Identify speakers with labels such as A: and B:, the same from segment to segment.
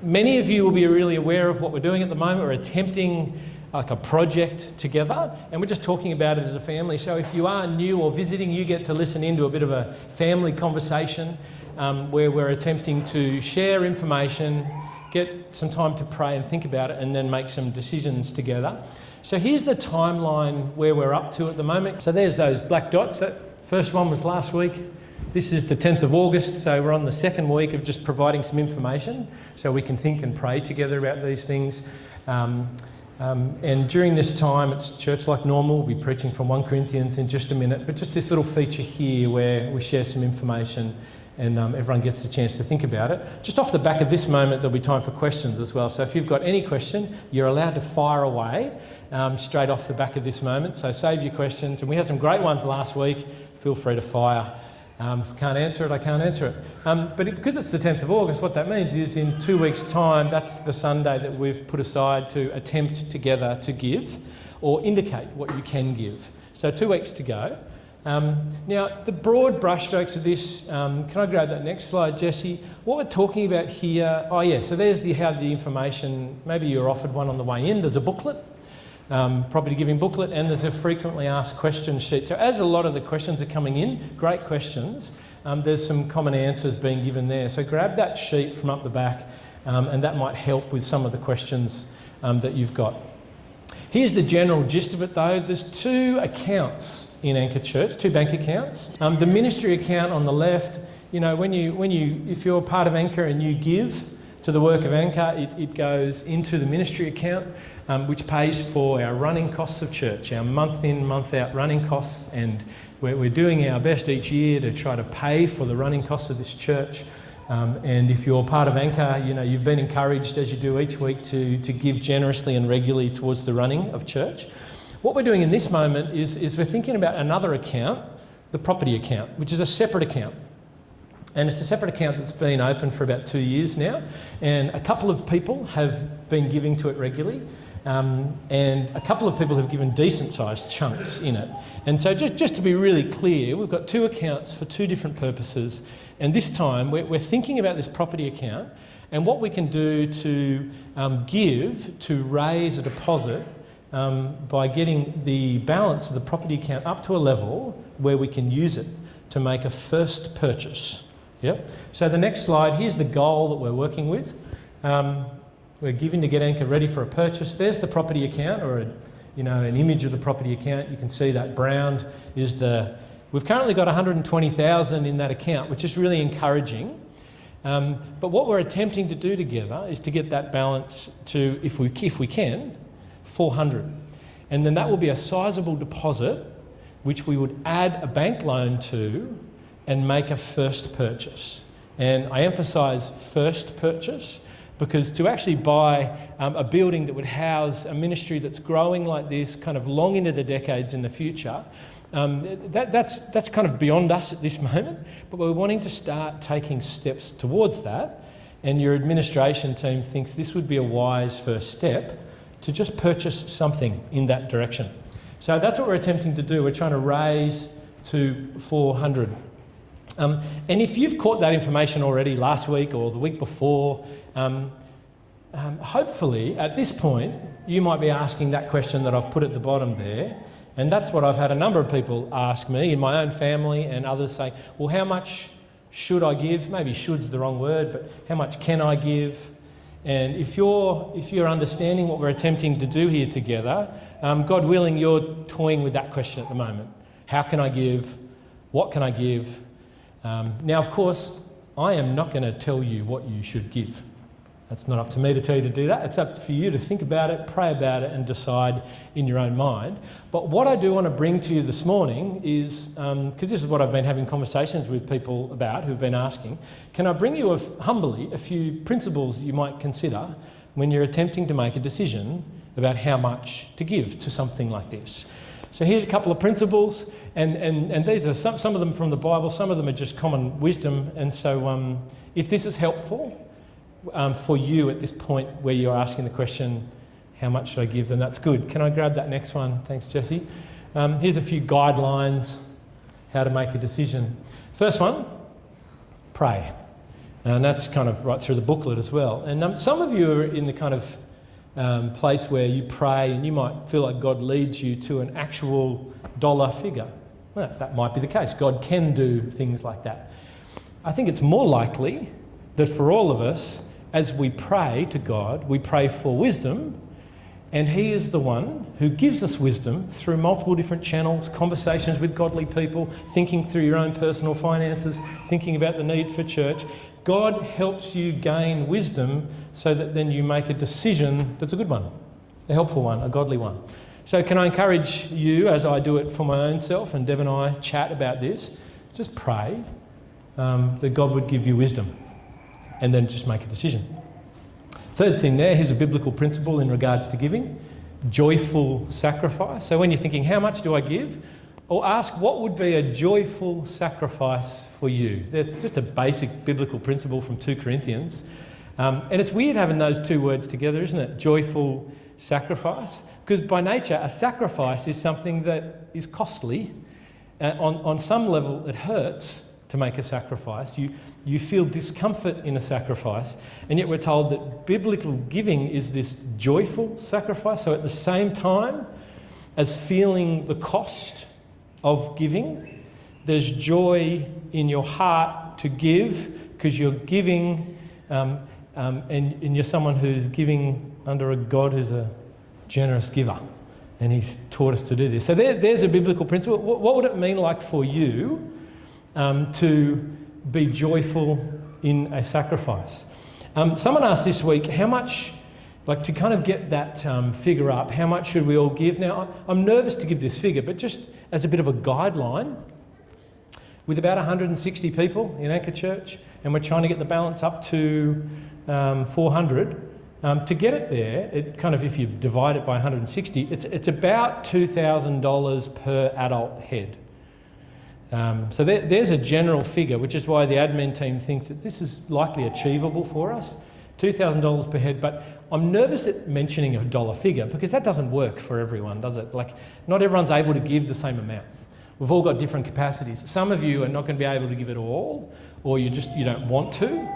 A: Many of you will be really aware of what we're doing at the moment. We're attempting like a project together, and we're just talking about it as a family. So if you are new or visiting, you get to listen into a bit of a family conversation where we're attempting to share information, get some time to pray and think about it, and then make some decisions together. So here's the timeline where we're up to at the moment. So there's those black dots. That first one was last week. This is the 10th of August, so we're on the second week of just providing some information so we can think and pray together about these things. And during this time, it's church like normal. We'll be preaching from 1 Corinthians in just a minute, but just this little feature here where we share some information and everyone gets a chance to think about it. Just off the back of this moment, there'll be time for questions as well. So if you've got any question, you're allowed to fire away straight off the back of this moment. So save your questions. And we had some great ones last week. Feel free to fire. If I can't answer it, I can't answer it. But because it's the 10th of August, what that means is in 2 weeks' time, that's the Sunday that we've put aside to attempt together to give or indicate what you can give. So 2 weeks to go. Now, the broad brushstrokes of this, can I grab that next slide, Jesse? What we're talking about here, so there's how the information, maybe you were offered one on the way in, there's a booklet. Property giving booklet, and there's a frequently asked questions sheet. So as a lot of the questions are coming in, great questions, there's some common answers being given there. So grab that sheet from up the back and that might help with some of the questions that you've got. Here's the general gist of it though. There's 2 accounts in Anchor Church, 2 bank accounts. The ministry account on the left, if you're part of Anchor and you give to the work of Anchor, it goes into the ministry account, which pays for our running costs of church, our month in, month out running costs, and we're doing our best each year to try to pay for the running costs of this church. And if you're part of Anchor, you've been encouraged as you do each week to give generously and regularly towards the running of church. What we're doing in this moment is we're thinking about another account, the property account, which is a separate account. And it's a separate account that's been open for about 2 years now, and a couple of people have been giving to it regularly. And a couple of people have given decent-sized chunks in it. And so just to be really clear, we've got 2 accounts for 2 different purposes. And this time, we're thinking about this property account and what we can do to give to raise a deposit by getting the balance of the property account up to a level where we can use it to make a first purchase. Yep. So the next slide, here's the goal that we're working with. We're giving to get Anchor ready for a purchase. There's the property account, or an image of the property account. You can see that brown is we've currently got 120,000 in that account, which is really encouraging. But what we're attempting to do together is to get that balance to, if we can, 400. And then that will be a sizable deposit, which we would add a bank loan to and make a first purchase. And I emphasise first purchase, because to actually buy a building that would house a ministry that's growing like this, kind of long into the decades in the future, that's kind of beyond us at this moment, but we're wanting to start taking steps towards that, and your administration team thinks this would be a wise first step to just purchase something in that direction. So that's what we're attempting to do. We're trying to raise to 400. And if you've caught that information already last week or the week before, hopefully at this point you might be asking that question that I've put at the bottom there, and that's what I've had a number of people ask me in my own family and others saying, well, how much should I give? Maybe should's the wrong word, but how much can I give? And if you're understanding what we're attempting to do here together, God willing, you're toying with that question at the moment. How can I give? What can I give? Now, of course, I am not going to tell you what you should give. That's not up to me to tell you to do that. It's up for you to think about it, pray about it, and decide in your own mind. But what I do want to bring to you this morning is, because this is what I've been having conversations with people about who've been asking, can I bring you humbly a few principles you might consider when you're attempting to make a decision about how much to give to something like this? So here's a couple of principles, and these are some of them from the Bible, some of them are just common wisdom. And so if this is helpful for you at this point where you're asking the question, how much should I give, then that's good. Can I grab that next one? Thanks, Jesse. Here's a few guidelines how to make a decision. First one, pray. And that's kind of right through the booklet as well. And some of you are in the kind of place where you pray and you might feel like God leads you to an actual dollar figure. Well, that might be the case. God can do things like that. I think it's more likely that for all of us, as we pray to God, we pray for wisdom, and He is the one who gives us wisdom through multiple different channels, conversations with godly people, thinking through your own personal finances, thinking about the need for church. God helps you gain wisdom so that then you make a decision that's a good one, a helpful one, a godly one. So can I encourage you, as I do it for my own self, and Deb and I chat about this, just pray that God would give you wisdom and then just make a decision. Third thing there, here's a biblical principle in regards to giving, joyful sacrifice. So when you're thinking, how much do I give? Or ask, what would be a joyful sacrifice for you? There's just a basic biblical principle from 2 Corinthians. And it's weird having those two words together, isn't it? Joyful sacrifice. Because by nature, a sacrifice is something that is costly. On some level, it hurts to make a sacrifice. You feel discomfort in a sacrifice, and yet we're told that biblical giving is this joyful sacrifice. So at the same time as feeling the cost of giving, there's joy in your heart to give because you're giving, and you're someone who's giving under a God who's a generous giver, and He's taught us to do this. So there's a biblical principle. What would it mean like for you to be joyful in a sacrifice? Someone asked this week, how much, like to kind of get that figure up, how much should we all give? Now, I'm nervous to give this figure, but just as a bit of a guideline, with about 160 people in Anchor Church, and we're trying to get the balance up to 400, to get it there, it kind of, if you divide it by 160, it's about $2,000 per adult head. So there's a general figure, which is why the admin team thinks that this is likely achievable for us, $2,000 per head. But I'm nervous at mentioning a dollar figure because that doesn't work for everyone, does it? Like, not everyone's able to give the same amount. We've all got different capacities. Some of you are not going to be able to give it all, or you don't want to.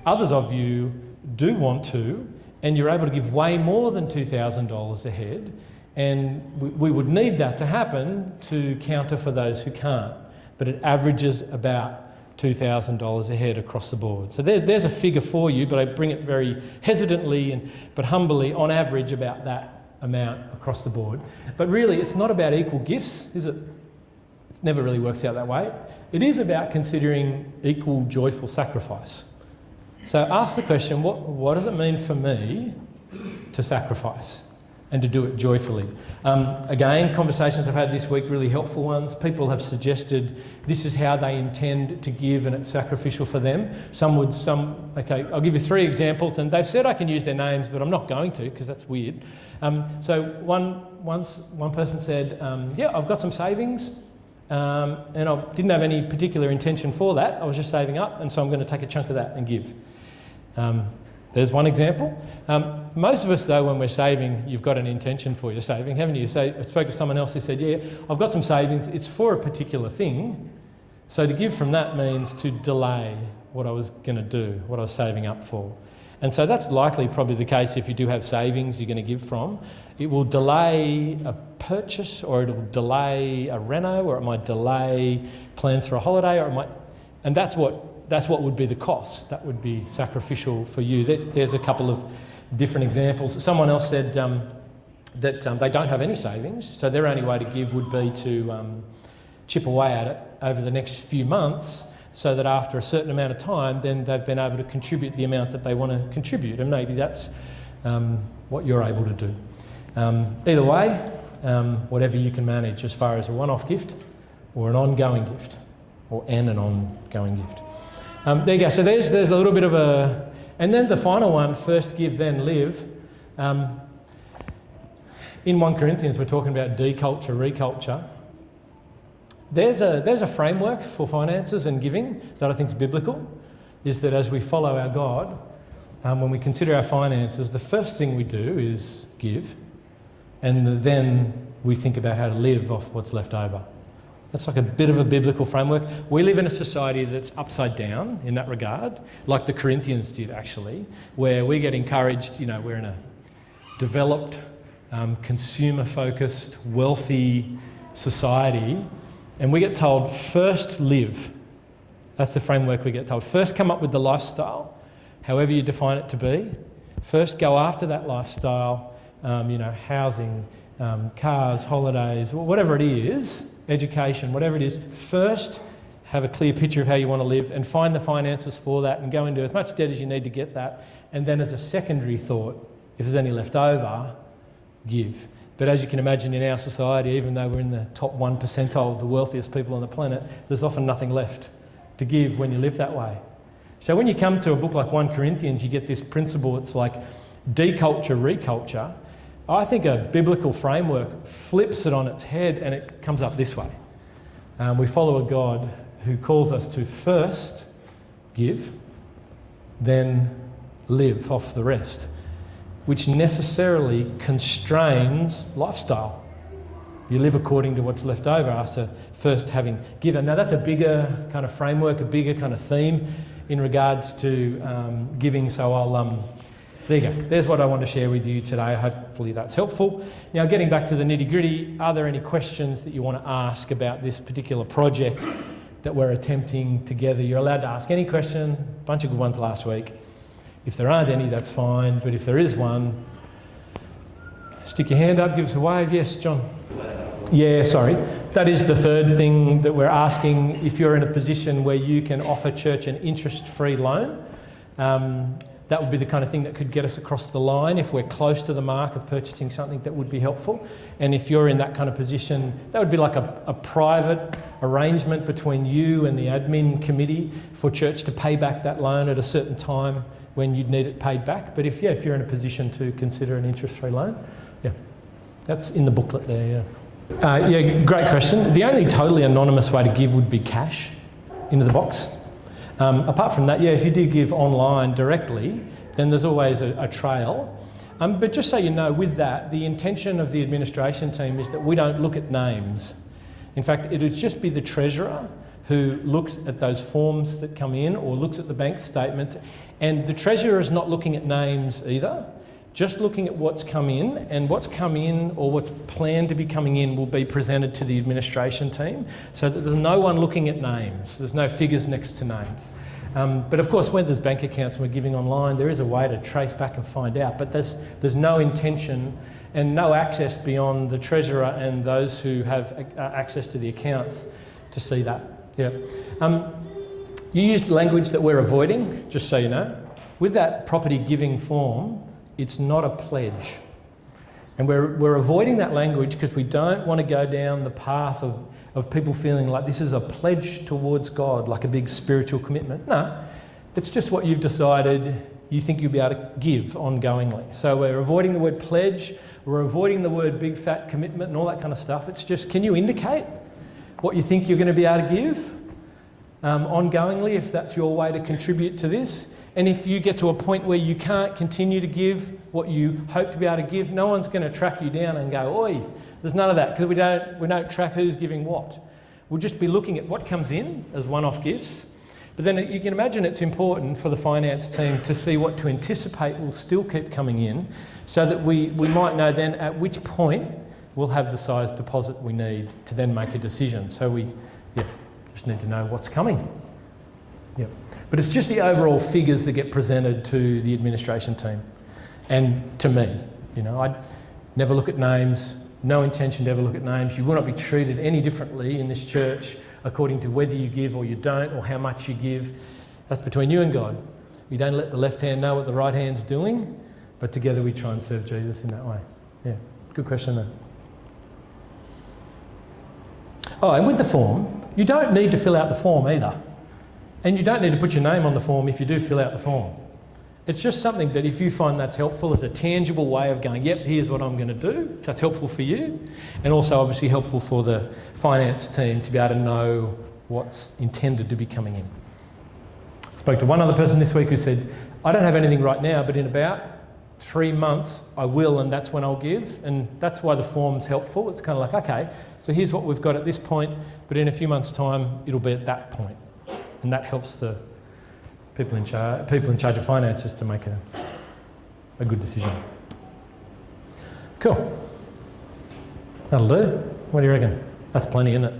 A: Others of you do want to, and you're able to give way more than $2,000 a head. And we would need that to happen to counter for those who can't. But it averages about $2,000 a head across the board. So there's a figure for you, but I bring it very hesitantly but humbly, on average, about that amount across the board. But really, it's not about equal gifts, is it? It never really works out that way. It is about considering equal joyful sacrifice. So ask the question, what does it mean for me to sacrifice? And to do it joyfully. Again, conversations I've had this week, really helpful ones. People have suggested this is how they intend to give and it's sacrificial for them. Okay, I'll give you 3 examples, and they've said I can use their names, but I'm not going to because that's weird. So one person said, yeah, I've got some savings, and I didn't have any particular intention for that. I was just saving up, and so I'm going to take a chunk of that and give. There's one example. Most of us, though, when we're saving, you've got an intention for your saving, haven't you? So I spoke to someone else who said, yeah, I've got some savings. It's for a particular thing. So to give from that means to delay what I was going to do, what I was saving up for. And so that's likely probably the case if you do have savings you're going to give from. It will delay a purchase, or it'll delay a reno, or it might delay plans for a holiday, or it might... And that's what would be the cost. That would be sacrificial for you. There's a couple of different examples. Someone else said that they don't have any savings, so their only way to give would be to chip away at it over the next few months, so that after a certain amount of time, then they've been able to contribute the amount that they want to contribute. And maybe that's what you're able to do. Either way, whatever you can manage as far as a one-off gift or an ongoing gift, or an ongoing gift. There you go. So there's a little bit of a... And then the final one, first give, then live. In 1 Corinthians, we're talking about deculture, reculture. There's a framework for finances and giving that I think is biblical, is that as we follow our God, when we consider our finances, the first thing we do is give, and then we think about how to live off what's left over. That's like a bit of a biblical framework. We live in a society that's upside down in that regard, like the Corinthians did actually, where we get encouraged, we're in a developed, consumer-focused, wealthy society, and we get told, first live. That's the framework we get told. First come up with the lifestyle, however you define it to be. First go after that lifestyle, housing, cars, holidays, whatever it is, education, whatever it is. First have a clear picture of how you want to live and find the finances for that and go into as much debt as you need to get that. And then as a secondary thought, if there's any left over, give. But as you can imagine in our society, even though we're in the top 1 percentile of the wealthiest people on the planet, there's often nothing left to give when you live that way. So when you come to a book like 1 Corinthians, you get this principle, it's like deculture, reculture. I think a biblical framework flips it on its head and it comes up this way. We follow a God who calls us to first give, then live off the rest, which necessarily constrains lifestyle. You live according to what's left over after first having given. Now that's a bigger kind of framework, a bigger kind of theme in regards to giving, so there you go. There's what I want to share with you today. Hopefully that's helpful. Now, getting back to the nitty-gritty, are there any questions that you want to ask about this particular project that we're attempting together? You're allowed to ask any question. A bunch of good ones last week. If there aren't any, that's fine. But if there is one, stick your hand up, give us a wave. Yes, John? Yeah, sorry. That is the third thing that we're asking. If you're in a position where you can offer church an interest-free loan, that would be the kind of thing that could get us across the line if we're close to the mark of purchasing something that would be helpful. And if you're in that kind of position, that would be like a private arrangement between you and the admin committee for church to pay back that loan at a certain time when you'd need it paid back. But if you're in a position to consider an interest-free loan, that's in the booklet there, great question. The only totally anonymous way to give would be cash into the box. Apart from that, if you do give online directly, then there's always a trail. But just so you know, with that, the intention of the administration team is that we don't look at names. In fact, it would just be the treasurer who looks at those forms that come in or looks at the bank statements. And the treasurer is not looking at names either, just looking at what's come in, and what's come in or what's planned to be coming in will be presented to the administration team so that there's no one looking at names. There's no figures next to names. But of course, when there's bank accounts and we're giving online, there is a way to trace back and find out, but there's no intention and no access beyond the treasurer and those who have access to the accounts to see that. You used language that we're avoiding, just so you know. With that property giving form, it's not a pledge. And we're avoiding that language because we don't want to go down the path of people feeling like this is a pledge towards God, like a big spiritual commitment. No, it's just what you've decided you think you'll be able to give ongoingly. So we're avoiding the word pledge, we're avoiding the word big fat commitment and all that kind of stuff. It's just, can you indicate what you think you're going to be able to give ongoingly if that's your way to contribute to this? And if you get to a point where you can't continue to give what you hope to be able to give, no one's going to track you down and go, oi, there's none of that, because we don't track who's giving what. We'll just be looking at what comes in as one-off gifts. But then you can imagine it's important for the finance team to see what to anticipate will still keep coming in so that we might know then at which point we'll have the size deposit we need to then make a decision. So we just need to know what's coming. But it's just the overall figures that get presented to the administration team and to me. I'd never look at names, no intention to ever look at names. You will not be treated any differently in this church according to whether you give or you don't or how much you give. That's between you and God. You don't let the left hand know what the right hand's doing, but together we try and serve Jesus in that way. Good question though. Oh, and with the form, you don't need to fill out the form either. And you don't need to put your name on the form if you do fill out the form. It's just something that if you find that's helpful as a tangible way of going, yep, here's what I'm going to do, if that's helpful for you, and also obviously helpful for the finance team to be able to know what's intended to be coming in. I spoke to one other person this week who said, I don't have anything right now, but in about 3 months I will, and that's when I'll give. And that's why the form's helpful. It's kind of like, okay, so here's what we've got at this point, but in a few months' time, it'll be at that point. And that helps the people in charge of finances to make a good decision. Cool. That'll do. What do you reckon? That's plenty, isn't it?